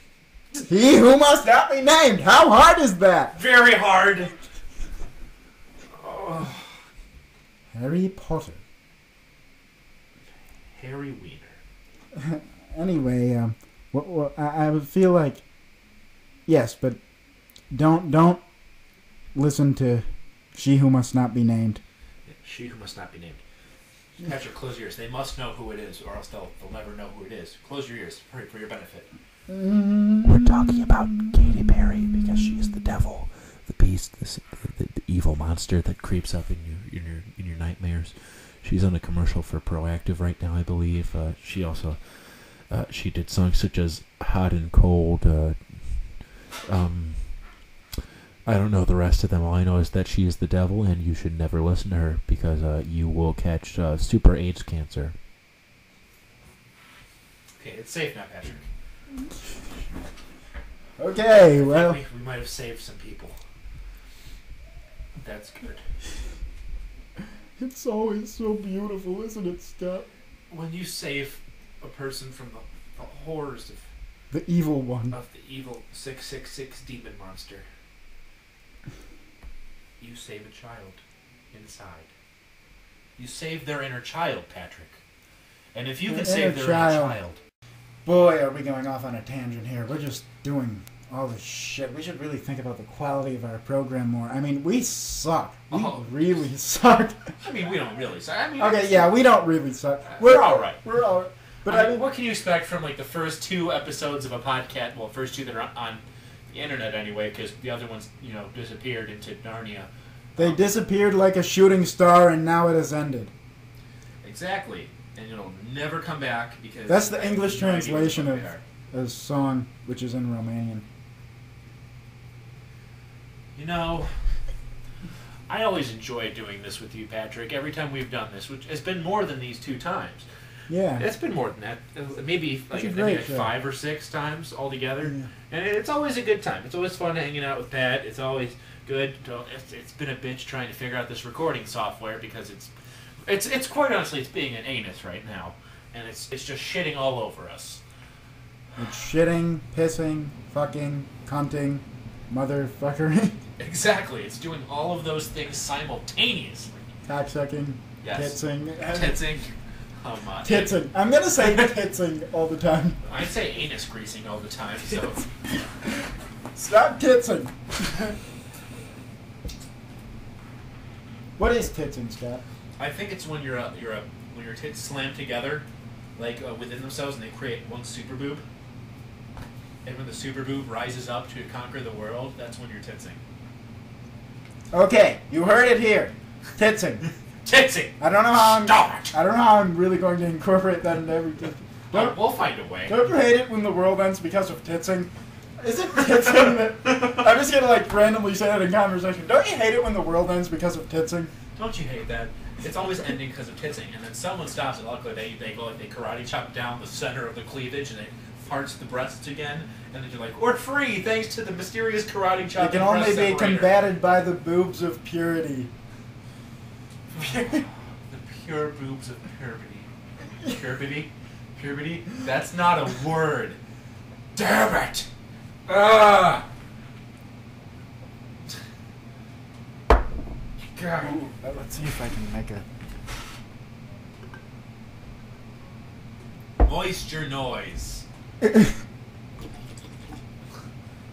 He who must not be named! How hard is that? Very hard! Oh. Harry Potter. Harry Wiener. Anyway, I would feel like... Yes, but don't listen to She Who Must Not Be Named. She Who Must Not Be Named. Patrick, close your ears. They must know who it is, or else they'll never know who it is. Close your ears for your benefit. We're talking about Katy Perry because she is the devil, the beast, the evil monster that creeps up in your nightmares. She's on a commercial for Proactive right now, I believe. She also she did songs such as Hot and Cold. I don't know the rest of them. All I know is that she is the devil, and you should never listen to her because you will catch super AIDS cancer. Okay, it's safe now, Patrick. Okay, well... We might have saved some people. That's good. It's always so beautiful, isn't it, Scott? When you save a person from the horrors of the evil one. Of the evil 666 demon monster. You save a child inside. You save their inner child, Patrick. And if you can save their inner child... Boy, are we going off on a tangent here. We're just doing all this shit. We should really think about the quality of our program more. I mean, we suck. We really suck. I mean, we don't really suck. I mean, okay, yeah, we don't really suck. We're all right. We're all right. But I mean, what can you expect from like the first 2 episodes of a podcast? Well, first 2 that are on the internet anyway, because the other ones, disappeared into Narnia. They disappeared like a shooting star, and now it has ended. Exactly, and it'll never come back because that's the English translation of a song, which is in Romanian. I always enjoy doing this with you, Patrick. Every time we've done this, which has been more than these 2 times. Yeah. It's been more than that. Maybe like 5 or 6 times altogether. Yeah. And it's always a good time. It's always fun hanging out with Pat. It's always good. It's been a bitch trying to figure out this recording software because it's quite honestly, it's being an anus right now. And it's just shitting all over us. It's shitting, pissing, fucking, cunting, motherfuckering. Exactly. It's doing all of those things simultaneously. Cocksucking. Yes. Titsing. Titsing. Titsing. I'm gonna say titsing all the time. I say anus greasing all the time. So Stop titsing. What is titsing, Scott? I think it's when when your tits slam together, like within themselves, and they create one super boob. And when the super boob rises up to conquer the world, that's when you're titsing. Okay, you heard it here. Titsing. Titsing. I don't know how Stop it. I don't know how I'm really going to incorporate that into everything. We'll find a way. Don't you hate it when the world ends because of titsing? Is it titsing that... I'm just going to like randomly say that in conversation. Don't you hate it when the world ends because of titsing? Don't you hate that? It's always ending because of titsing, and then someone stops it. Luckily, they go like they karate chop down the center of the cleavage, and they parts the breasts again, and then you're like, we're free thanks to the mysterious karate chop. It can only be combated by the boobs of purity. The pure boobs of purity. Purity? Purity? That's not a word. Damn it! Ah! God. Ooh, let's see if I can make a... Moisture noise.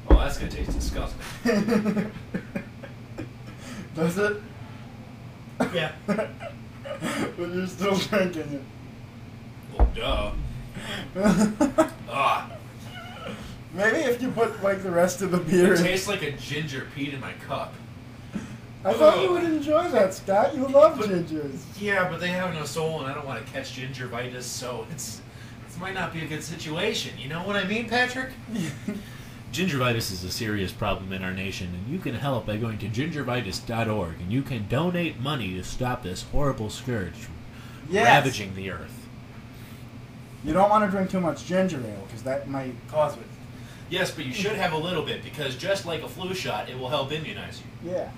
Oh, that's gonna taste disgusting. Does it? Yeah. But you're still drinking it. Well, duh. Ah. Maybe if you put like the rest of the beer It in... tastes like a ginger peed in my cup. I thought you would enjoy that, Scott. You love gingers. Yeah, but they have no soul, and I don't want to catch gingivitis, so it might not be a good situation. You know what I mean, Patrick? Gingivitis is a serious problem in our nation, and you can help by going to gingivitis.org, and you can donate money to stop this horrible scourge from ravaging the earth. You don't want to drink too much ginger ale, because that might cause it. Yes, but you should have a little bit, because just like a flu shot, it will help immunize you. Yeah.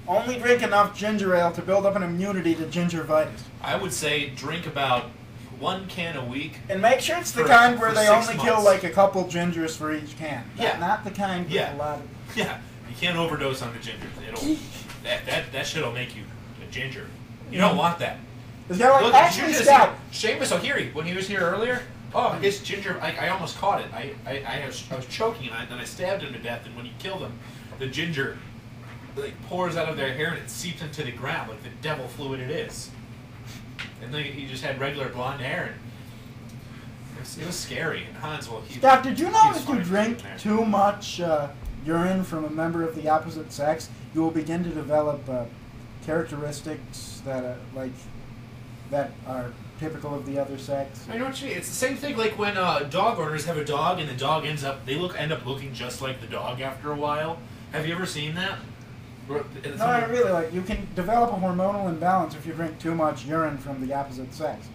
Only drink enough ginger ale to build up an immunity to gingivitis. I would say drink about 1 can a week. And make sure it's the For- kind where for they 6 only kill months. like a couple gingers for each can. Yeah. Not the kind with Yeah. a lot of... Yeah, you can't overdose on the ginger. That shit'll make you a ginger. You don't want that. It's got like, Look, actually, you just Scott, Seamus O'Leary, when he was here earlier, his ginger, I almost caught it. I was choking on it, and I stabbed him to death, and when you kill them, the ginger like pours out of their hair and it seeps into the ground like the devil fluid it is. And then he just had regular blonde hair, and it was scary. And Hans, well, Scott, did you know he was if you fine drink there. too much urine from a member of the opposite sex, you will begin to develop characteristics that are typical of the other sex? I know what you mean. It's the same thing like when dog owners have a dog and the dog end up looking just like the dog after a while. Have you ever seen that? No, I really like. You can develop a hormonal imbalance if you drink too much urine from the opposite sex.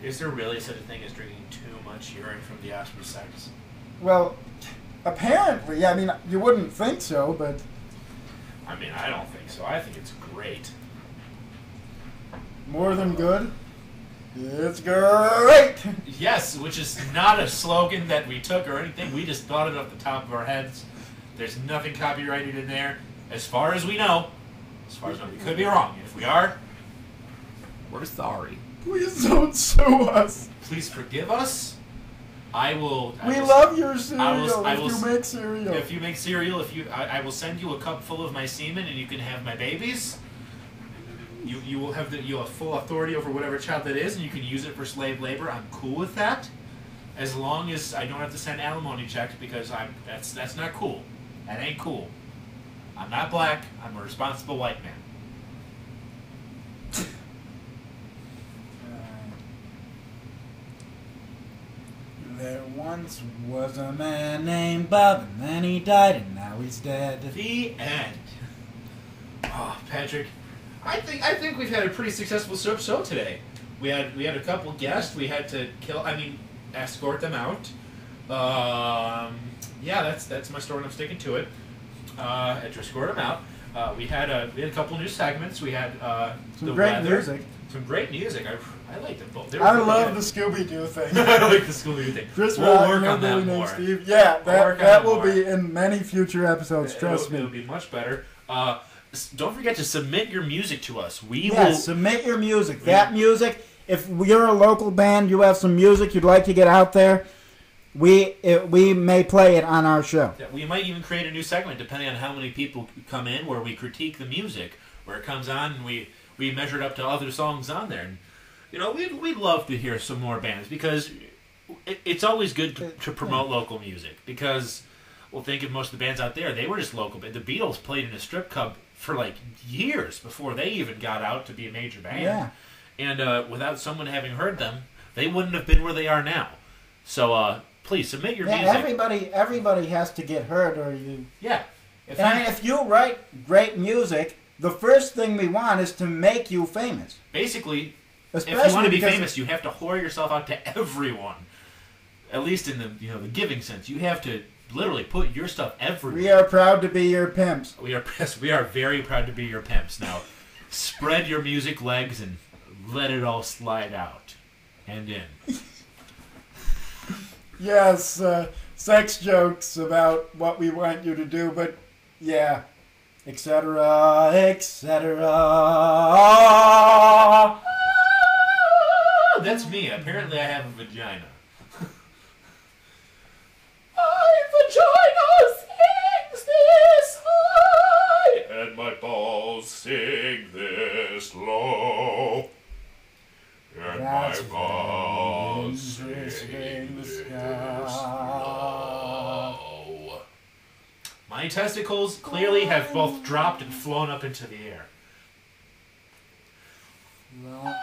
Is there really such a thing as drinking too much urine from the opposite sex? Well, apparently, I mean, you wouldn't think so, but I mean, I don't think so. I think it's great. more than good. It's great. Yes, which is not a slogan that we took or anything. We just thought it off the top of our heads. There's nothing copyrighted in there, as far as we know. As far as we could be wrong. If we are, we're sorry. Please don't sue us. Please forgive us. I will love your cereal I if will you make cereal. If you make cereal, I will send you a cup full of my semen, and you can have my babies. You will have full authority over whatever child that is, and you can use it for slave labor. I'm cool with that, as long as I don't have to send alimony checks, because that's not cool. That ain't cool. I'm not black. I'm a responsible white man. There once was a man named Bob, and then he died, and now he's dead. The end. Oh, Patrick, I think we've had a pretty successful show today. We had a couple guests. We had to escort them out. Yeah, that's my story, and I'm sticking to it. Had to escort them out. We had a couple new segments. We had Some the great weather. music. Some great music. I like them both. I love the Scooby-Doo thing. I like the Scooby-Doo thing. Chris We'll Rock, work on that Hillbilly Named more. Steve. Yeah, We'll work on that that will more. be in many future episodes. Trust It'll me. be much better. Don't forget to submit your music to us. We Yeah, will. submit your music. That music if you're a local band, you have some music you'd like to get out there, we may play it on our show. Yeah, we might even create a new segment depending on how many people come in, where we critique the music, where it comes on and we measure it up to other songs on there. And, you know, we'd love to hear some more bands, because it's always good to promote local music, because, well, think of most of the bands out there, they were just local. The Beatles played in a strip club for like years before they even got out to be a major band. Yeah. And without someone having heard them, they wouldn't have been where they are now. So please submit your music. Everybody has to get heard, or you. Yeah. If you write great music, the first thing we want is to make you famous. Basically, Especially if you want to be because famous, you have to whore yourself out to everyone. At least in the the giving sense, you have to literally put your stuff everywhere. we are proud to be your pimps. We are very proud to be your pimps. Now, spread your music legs and let it all slide out and in. Yes, sex jokes about what we want you to do, but yeah, etc., etc. That's me. Apparently, I have a vagina. My vagina sings this high, And my balls sing this low. And That's my balls very sing interesting this stuff. low. My testicles clearly have both dropped and flown up into the air. Well,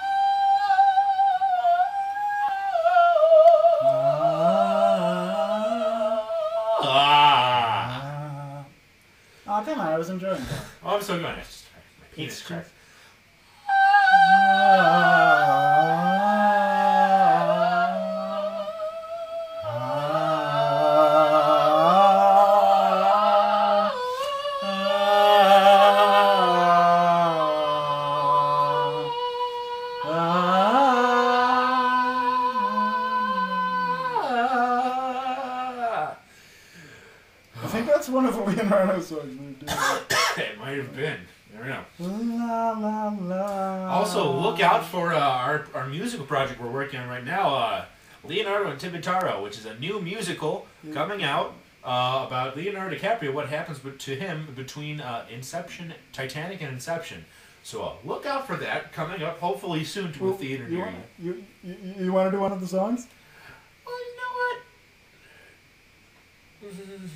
oh, come on, I was enjoying that. Oh, I'm so good. My penis It's cracked. I think that's one of the Leonardo songs we do. It might have been. Never know. La, la, la. Also, look out for our musical project we're working on right now, Leonardo and Tibitaro, which is a new musical coming out about Leonardo DiCaprio, what happens to him between Inception, Titanic, and Inception. So look out for that coming up, hopefully soon to a theater near you. You want to do one of the songs? Well, you know what?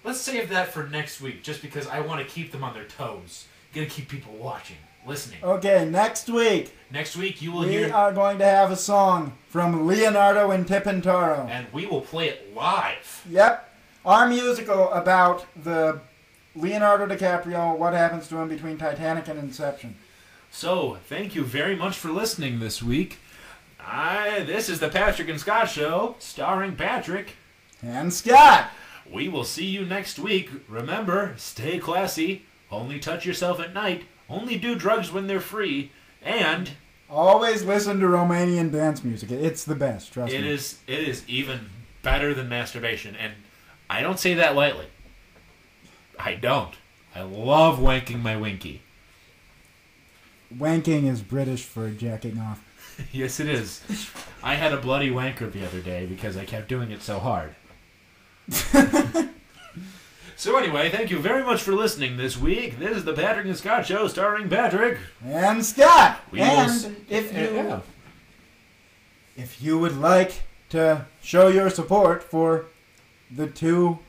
Let's save that for next week, just because I want to keep them on their toes. Gotta keep people watching, listening. Okay, next week Next week you will we hear, are going to have a song from Leonardo and Tipintaro. and we will play it live. Yep, our musical about the Leonardo DiCaprio, what happens to him between Titanic and Inception. So, thank you very much for listening this week. This is the Patrick and Scott Show, starring Patrick. And Scott! We will see you next week. Remember, stay classy, only touch yourself at night, only do drugs when they're free, and Always listen to Romanian dance music. It's the best, trust it me. is even better than masturbation. And I don't say that lightly. I don't. I love wanking my winky. Wanking is British for jacking off. Yes, it is. I had a bloody wanker the other day because I kept doing it so hard. So anyway, thank you very much for listening this week. This is the Patrick and Scott Show, starring Patrick. And Scott! We will And if you would like to show your support for the two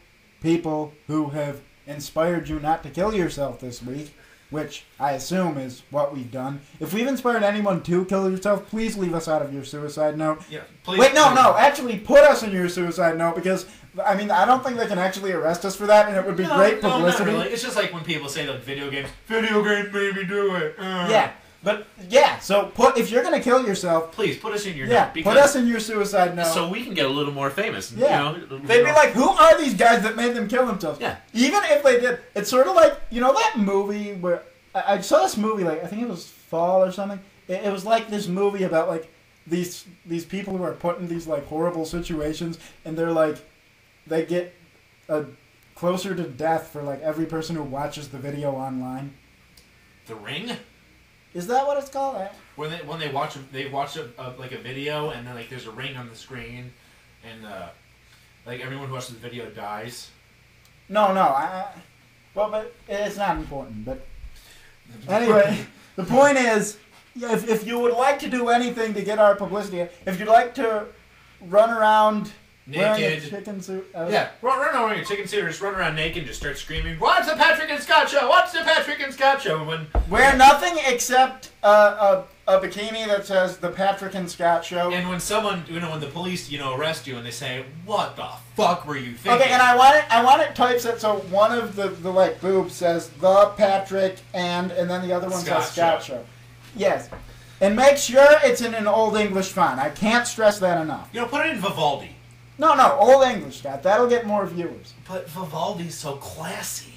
people who have inspired you not to kill yourself this week, which I assume is what we've done. If we've inspired anyone to kill yourself, please leave us out of your suicide note. Yeah, please. Wait, no, actually put us in your suicide note, because, I mean, I don't think they can actually arrest us for that, and it would be great publicity. No, not really. It's just like when people say like video games made me do it. Yeah, but, so if you're going to kill yourself, Please put us in your note. put us in your suicide note. So we can get a little more famous. Yeah. You know, They'd be like, who are these guys that made them kill themselves? Yeah. Even if they did, it's sort of like, you know that movie where, I saw this movie, like, I think it was Fall or something. It was like this movie about, like, these people who are put in these, like, horrible situations, and they're like, they get closer to death for, like, every person who watches the video online. The Ring? Is that what it's called? when they watch like a video and then like there's a ring on the screen, and like everyone who watches the video dies. No, well, but it's not important. But anyway, the point is, if you would like to do anything to get our publicity, if you'd like to run around wearing a chicken suit, run around wearing a chicken suit, or just run around naked and just start screaming, "What's the Patrick and Scott Show? What's the Patrick and Scott Show?" Wear nothing except a bikini that says the Patrick and Scott Show. And when someone, when the police, arrest you and they say, "What the fuck were you thinking?" Okay, and I want it typeset so one of the like boobs says the Patrick and then the other one says Scott Show. Yes. And make sure it's in an Old English font. I can't stress that enough. Put it in Vivaldi. No, Old English, Scott. That'll get more viewers. But Vivaldi's so classy.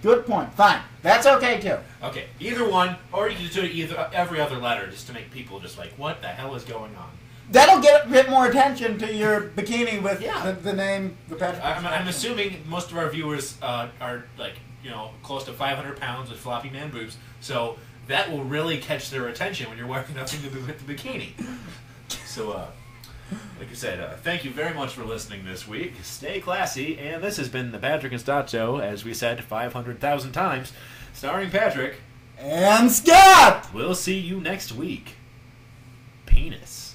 Good point. Fine. That's okay, too. Okay, either one, or you can do it every other letter just to make people just like, what the hell is going on? That'll get a bit more attention to your bikini with the name, the Patrick. I'm assuming most of our viewers are like, close to 500 pounds with floppy man boobs, so that will really catch their attention when you're wearing nothing with the bikini. So, like I said, thank you very much for listening this week. Stay classy, and this has been the Patrick and Scott Show, as we said 500,000 times, starring Patrick and Scott. We'll see you next week. Penis.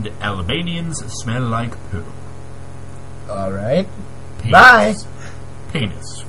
The Albanians smell like poo. All right. Penis. Bye. Penis.